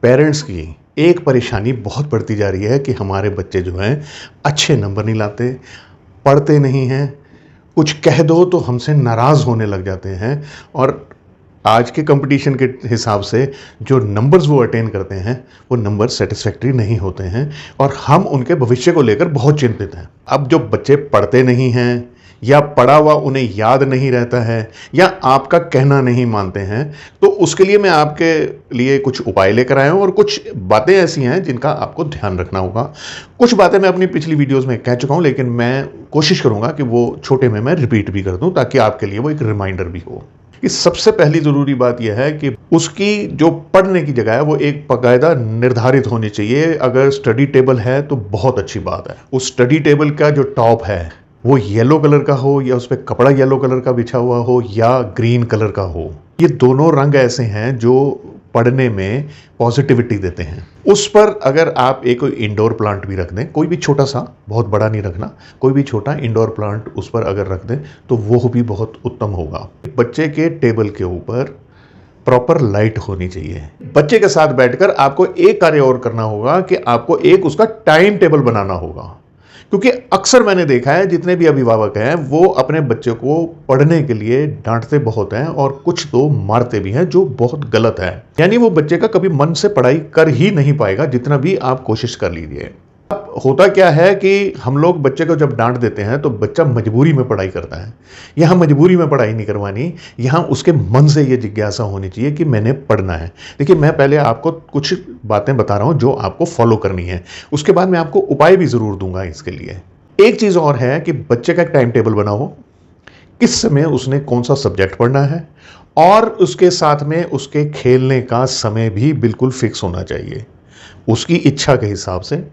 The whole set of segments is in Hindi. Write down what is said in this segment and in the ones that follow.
पेरेंट्स की एक परेशानी बहुत बढ़ती जा रही है कि हमारे बच्चे जो हैं अच्छे नंबर नहीं लाते, पढ़ते नहीं हैं, कुछ कह दो तो हमसे नाराज़ होने लग जाते हैं। और आज के कंपटीशन के हिसाब से जो नंबर्स वो अटेन करते हैं वो नंबर सेटिस्फैक्ट्री नहीं होते हैं और हम उनके भविष्य को लेकर बहुत चिंतित हैं। अब जो बच्चे पढ़ते नहीं हैं या पढ़ा हुआ उन्हें याद नहीं रहता है या आपका कहना नहीं मानते हैं, तो उसके लिए मैं आपके लिए कुछ उपाय लेकर आया हूँ और कुछ बातें ऐसी हैं जिनका आपको ध्यान रखना होगा। कुछ बातें मैं अपनी पिछली वीडियोस में कह चुका हूँ, लेकिन मैं कोशिश करूँगा कि वो छोटे में मैं रिपीट भी कर दूँ ताकि आपके लिए वो एक रिमाइंडर भी हो। कि सबसे पहली ज़रूरी बात यह है कि उसकी जो पढ़ने की जगह है वो एक बाकायदा निर्धारित होनी चाहिए। अगर स्टडी टेबल है तो बहुत अच्छी बात है। उस स्टडी टेबल का जो टॉप है वो येलो कलर का हो या उस पर कपड़ा येलो कलर का बिछा हुआ हो या ग्रीन कलर का हो। ये दोनों रंग ऐसे हैं जो पढ़ने में पॉजिटिविटी देते हैं। उस पर अगर आप एक इंडोर प्लांट भी रख दें, कोई भी छोटा सा, बहुत बड़ा नहीं रखना, कोई भी छोटा इंडोर प्लांट उस पर अगर रख दें तो वो भी बहुत उत्तम होगा। बच्चे के टेबल के ऊपर प्रॉपर लाइट होनी चाहिए। बच्चे के साथ बैठकर आपको एक कार्य और करना होगा कि आपको एक उसका टाइम टेबल बनाना होगा, क्योंकि अक्सर मैंने देखा है जितने भी अभिभावक हैं वो अपने बच्चे को पढ़ने के लिए डांटते बहुत हैं और कुछ तो मारते भी हैं, जो बहुत गलत है। यानी वो बच्चे का कभी मन से पढ़ाई कर ही नहीं पाएगा जितना भी आप कोशिश कर लीजिए। अब होता क्या है कि हम लोग बच्चे को जब डांट देते हैं तो बच्चा मजबूरी में पढ़ाई करता है। यहाँ मजबूरी में पढ़ाई नहीं करवानी, यहाँ उसके मन से ये जिज्ञासा होनी चाहिए कि मैंने पढ़ना है। देखिए, मैं पहले आपको कुछ बातें बता रहा हूँ जो आपको फॉलो करनी है, उसके बाद मैं आपको उपाय भी ज़रूर दूंगा इसके लिए। एक चीज़ और है कि बच्चे का एक टाइम टेबल बनाओ, किस समय उसने कौन सा सब्जेक्ट पढ़ना है, और उसके साथ में उसके खेलने का समय भी बिल्कुल फिक्स होना चाहिए। उसकी इच्छा के हिसाब से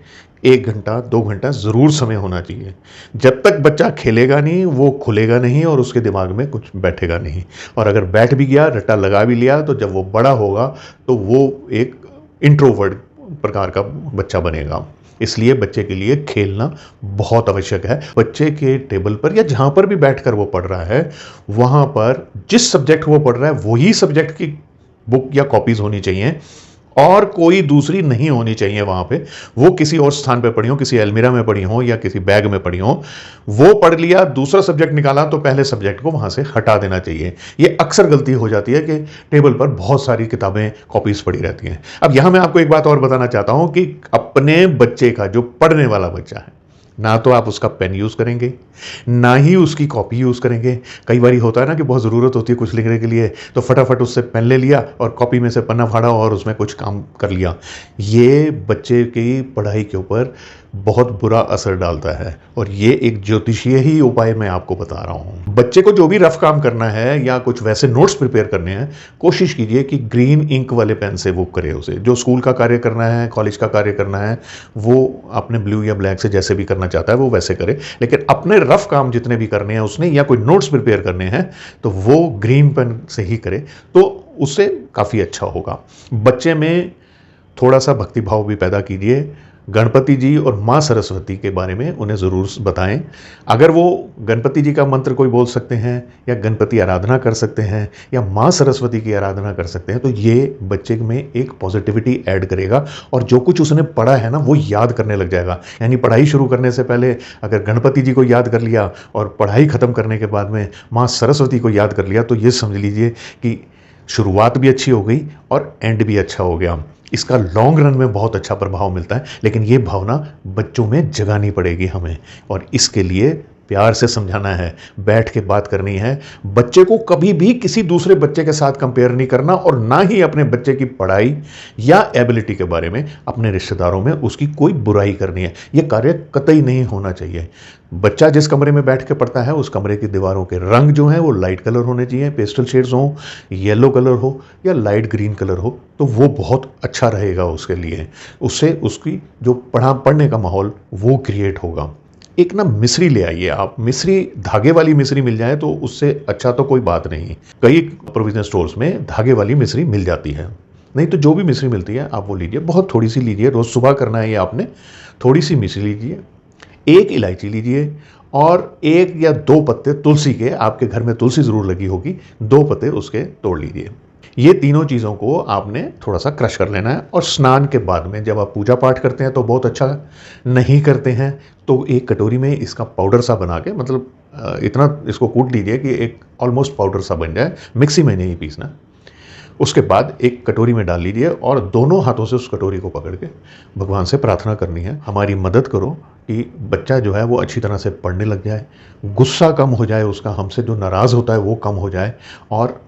1 घंटा 2 घंटा ज़रूर समय होना चाहिए। जब तक बच्चा खेलेगा नहीं वो खुलेगा नहीं और उसके दिमाग में कुछ बैठेगा नहीं। और अगर बैठ भी गया, रट्टा लगा भी लिया, तो जब वो बड़ा होगा तो वो एक इंट्रोवर्ट प्रकार का बच्चा बनेगा। इसलिए बच्चे के लिए खेलना बहुत आवश्यक है। बच्चे के टेबल पर या जहाँ पर भी बैठकर वो पढ़ रहा है, वहाँ पर जिस सब्जेक्ट वो पढ़ रहा है वही सब्जेक्ट की बुक या कॉपीज़ होनी चाहिए और कोई दूसरी नहीं होनी चाहिए वहाँ पे। वो किसी और स्थान पे पढ़ी हो, किसी अलमीरा में पढ़ी हो या किसी बैग में पढ़ी हो, वो पढ़ लिया, दूसरा सब्जेक्ट निकाला तो पहले सब्जेक्ट को वहाँ से हटा देना चाहिए। ये अक्सर गलती हो जाती है कि टेबल पर बहुत सारी किताबें, कॉपीज़ पड़ी रहती हैं। अब यहाँ मैं आपको एक बात और बताना चाहता हूँ कि अपने बच्चे का, जो पढ़ने वाला बच्चा है, ना तो आप उसका पेन यूज़ करेंगे, ना ही उसकी कॉपी यूज़ करेंगे। कई बार होता है ना कि बहुत ज़रूरत होती है कुछ लिखने के लिए, तो फटाफट उससे पेन ले लिया और कॉपी में से पन्ना फाड़ा और उसमें कुछ काम कर लिया। ये बच्चे की पढ़ाई के ऊपर बहुत बुरा असर डालता है और ये एक ज्योतिषीय ही उपाय मैं आपको बता रहा हूँ। बच्चे को जो भी रफ काम करना है या कुछ वैसे नोट्स प्रिपेयर करने हैं, कोशिश कीजिए कि ग्रीन इंक वाले पेन से वो करे। उसे जो स्कूल का कार्य करना है, कॉलेज का कार्य करना है, वो अपने ब्लू या ब्लैक से जैसे भी करना चाहता है वो वैसे करे, लेकिन अपने रफ काम जितने भी करने हैं उसने या कोई नोट्स प्रिपेयर करने हैं तो वो ग्रीन पेन से ही करे, तो उससे काफ़ी अच्छा होगा। बच्चे में थोड़ा सा भक्तिभाव भी पैदा कीजिए। गणपति जी और माँ सरस्वती के बारे में उन्हें ज़रूर बताएं। अगर वो गणपति जी का मंत्र कोई बोल सकते हैं या गणपति आराधना कर सकते हैं या माँ सरस्वती की आराधना कर सकते हैं, तो ये बच्चे में एक पॉजिटिविटी ऐड करेगा और जो कुछ उसने पढ़ा है ना वो याद करने लग जाएगा। यानी पढ़ाई शुरू करने से पहले अगर गणपति जी को याद कर लिया और पढ़ाई ख़त्म करने के बाद में माँ सरस्वती को याद कर लिया, तो ये समझ लीजिए कि शुरुआत भी अच्छी हो गई और एंड भी अच्छा हो गया। इसका लॉन्ग रन में बहुत अच्छा प्रभाव मिलता है, लेकिन ये भावना बच्चों में जगानी पड़ेगी हमें, और इसके लिए प्यार से समझाना है, बैठ के बात करनी है। बच्चे को कभी भी किसी दूसरे बच्चे के साथ कंपेयर नहीं करना और ना ही अपने बच्चे की पढ़ाई या एबिलिटी के बारे में अपने रिश्तेदारों में उसकी कोई बुराई करनी है। यह कार्य कतई नहीं होना चाहिए। बच्चा जिस कमरे में बैठ के पढ़ता है उस कमरे की दीवारों के रंग जो हैं वो लाइट कलर होने चाहिए, पेस्टल शेड्स हो, येलो कलर हो या लाइट ग्रीन कलर हो, तो वो बहुत अच्छा रहेगा उसके लिए। उससे उसकी जो पढ़ने का माहौल वो क्रिएट होगा। एक ना मिस्री ले आइए आप, मिस्री धागे वाली मिस्री मिल जाए तो उससे अच्छा तो कोई बात नहीं। कई प्रोविजन स्टोर्स में धागे वाली मिस्री मिल जाती है, नहीं तो जो भी मिस्री मिलती है आप वो लीजिए। बहुत थोड़ी सी लीजिए, रोज़ सुबह करना है ये आपने। थोड़ी सी मिस्री लीजिए, 1 इलायची लीजिए और 1 या 2 पत्ते तुलसी के, आपके घर में तुलसी ज़रूर लगी होगी, 2 पत्ते उसके तोड़ लीजिए। ये तीनों चीज़ों को आपने थोड़ा सा क्रश कर लेना है। और स्नान के बाद में जब आप पूजा पाठ करते हैं तो बहुत अच्छा, नहीं करते हैं तो एक कटोरी में इसका पाउडर सा बना के, मतलब इतना इसको कूट लीजिए कि एक ऑलमोस्ट पाउडर सा बन जाए, मिक्सी में नहीं पीसना। उसके बाद एक कटोरी में डाल लीजिए और दोनों हाथों से उस कटोरी को पकड़ के भगवान से प्रार्थना करनी है, हमारी मदद करो कि बच्चा जो है वो अच्छी तरह से पढ़ने लग जाए, गुस्सा कम हो जाए उसका, हमसे जो नाराज़ होता है वो कम हो जाए, और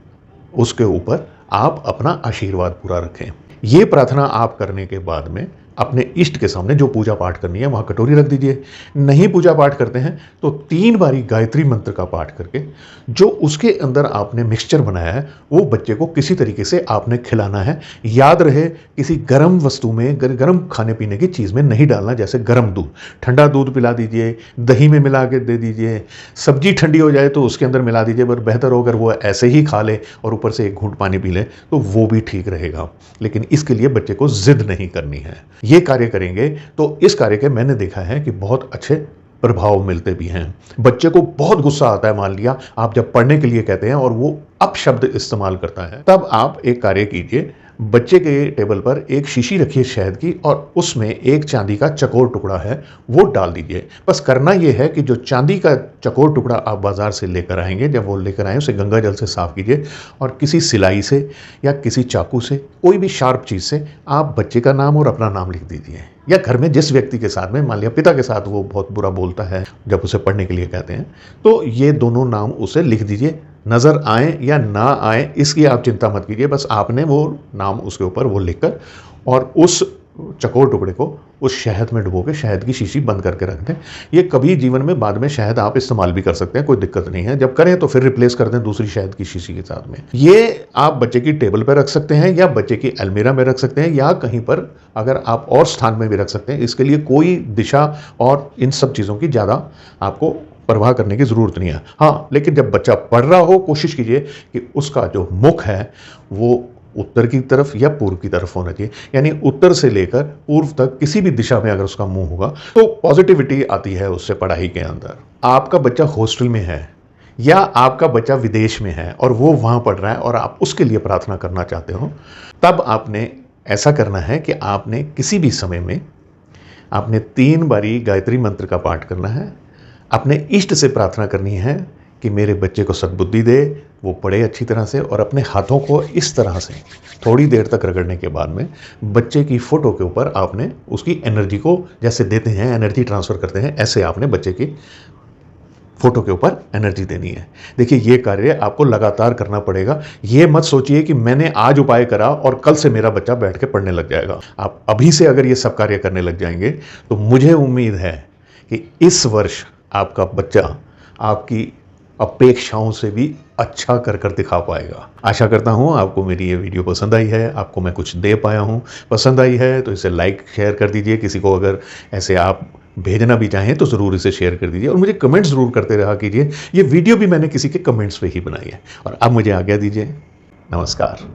उसके ऊपर आप अपना आशीर्वाद पूरा रखें। ये प्रार्थना आप करने के बाद में अपने इष्ट के सामने जो पूजा पाठ करनी है वहाँ कटोरी रख दीजिए। नहीं पूजा पाठ करते हैं तो 3 बारी गायत्री मंत्र का पाठ करके जो उसके अंदर आपने मिक्सचर बनाया है वो बच्चे को किसी तरीके से आपने खिलाना है। याद रहे, किसी गर्म वस्तु में, गर्म खाने पीने की चीज़ में नहीं डालना, जैसे गर्म दूध, ठंडा दूध पिला दीजिए, दही में मिला के दे दीजिए, सब्जी ठंडी हो जाए तो उसके अंदर मिला दीजिए, पर बेहतर हो अगर वो ऐसे ही खा ले और ऊपर से एक घूंट पानी पी ले तो वो भी ठीक रहेगा। लेकिन इसके लिए बच्चे को जिद नहीं करनी है। ये कार्य करेंगे तो इस कार्य के मैंने देखा है कि बहुत अच्छे प्रभाव मिलते भी हैं। बच्चे को बहुत गुस्सा आता है, मान लिया आप जब पढ़ने के लिए कहते हैं और वो अपशब्द इस्तेमाल करता है, तब आप एक कार्य कीजिए, बच्चे के टेबल पर एक शीशी रखिए शहद की और उसमें एक चांदी का चकोर टुकड़ा है वो डाल दीजिए। बस करना यह है कि जो चांदी का चकोर टुकड़ा आप बाजार से लेकर आएंगे, जब वो लेकर आएँ उसे गंगा जल से साफ कीजिए और किसी सिलाई से या किसी चाकू से, कोई भी शार्प चीज़ से आप बच्चे का नाम और अपना नाम लिख दीजिए। या घर में जिस व्यक्ति के साथ में, मान लिया पिता के साथ वो बहुत बुरा बोलता है जब उसे पढ़ने के लिए कहते हैं, तो ये दोनों नाम उसे लिख दीजिए। नज़र आए या ना आए इसकी आप चिंता मत कीजिए, बस आपने वो नाम उसके ऊपर वो लिखकर और उस चकोर टुकड़े को उस शहद में डुबो के शहद की शीशी बंद करके रख दें। ये कभी जीवन में बाद में शहद आप इस्तेमाल भी कर सकते हैं, कोई दिक्कत नहीं है। जब करें तो फिर रिप्लेस कर दें दूसरी शहद की शीशी के साथ में। ये आप बच्चे की टेबल पर रख सकते हैं या बच्चे की अलमीरा में रख सकते हैं या कहीं पर अगर आप और स्थान में भी रख सकते हैं। इसके लिए कोई दिशा और इन सब चीज़ों की ज़्यादा आपको परवाह करने की ज़रूरत नहीं है। हाँ, लेकिन जब बच्चा पढ़ रहा हो कोशिश कीजिए कि उसका जो मुख है वो उत्तर की तरफ या पूर्व की तरफ होना चाहिए, यानी उत्तर से लेकर पूर्व तक किसी भी दिशा में अगर उसका मुंह होगा तो पॉजिटिविटी आती है उससे पढ़ाई के अंदर। आपका बच्चा हॉस्टल में है या आपका बच्चा विदेश में है और वो वहाँ पढ़ रहा है और आप उसके लिए प्रार्थना करना चाहते हो, तब आपने ऐसा करना है कि आपने किसी भी समय में आपने 3 बारी गायत्री मंत्र का पाठ करना है, अपने इष्ट से प्रार्थना करनी है कि मेरे बच्चे को सद्बुद्धि दे, वो पढ़े अच्छी तरह से, और अपने हाथों को इस तरह से थोड़ी देर तक रगड़ने के बाद में बच्चे की फ़ोटो के ऊपर आपने उसकी एनर्जी को, जैसे देते हैं एनर्जी ट्रांसफ़र करते हैं, ऐसे आपने बच्चे की फ़ोटो के ऊपर एनर्जी देनी है। देखिए, ये कार्य आपको लगातार करना पड़ेगा। ये मत सोचिए कि मैंने आज उपाय करा और कल से मेरा बच्चा बैठ के पढ़ने लग जाएगा। आप अभी से अगर ये सब कार्य करने लग जाएंगे तो मुझे उम्मीद है कि इस वर्ष आपका बच्चा आपकी अपेक्षाओं से भी अच्छा कर दिखा पाएगा। आशा करता हूँ आपको मेरी ये वीडियो पसंद आई है, आपको मैं कुछ दे पाया हूँ। पसंद आई है तो इसे लाइक शेयर कर दीजिए। किसी को अगर ऐसे आप भेजना भी चाहें तो ज़रूर इसे शेयर कर दीजिए और मुझे कमेंट्स ज़रूर करते रहा कीजिए। ये वीडियो भी मैंने किसी के कमेंट्स पे ही बनाई है। और अब मुझे आज्ञा दीजिए। नमस्कार।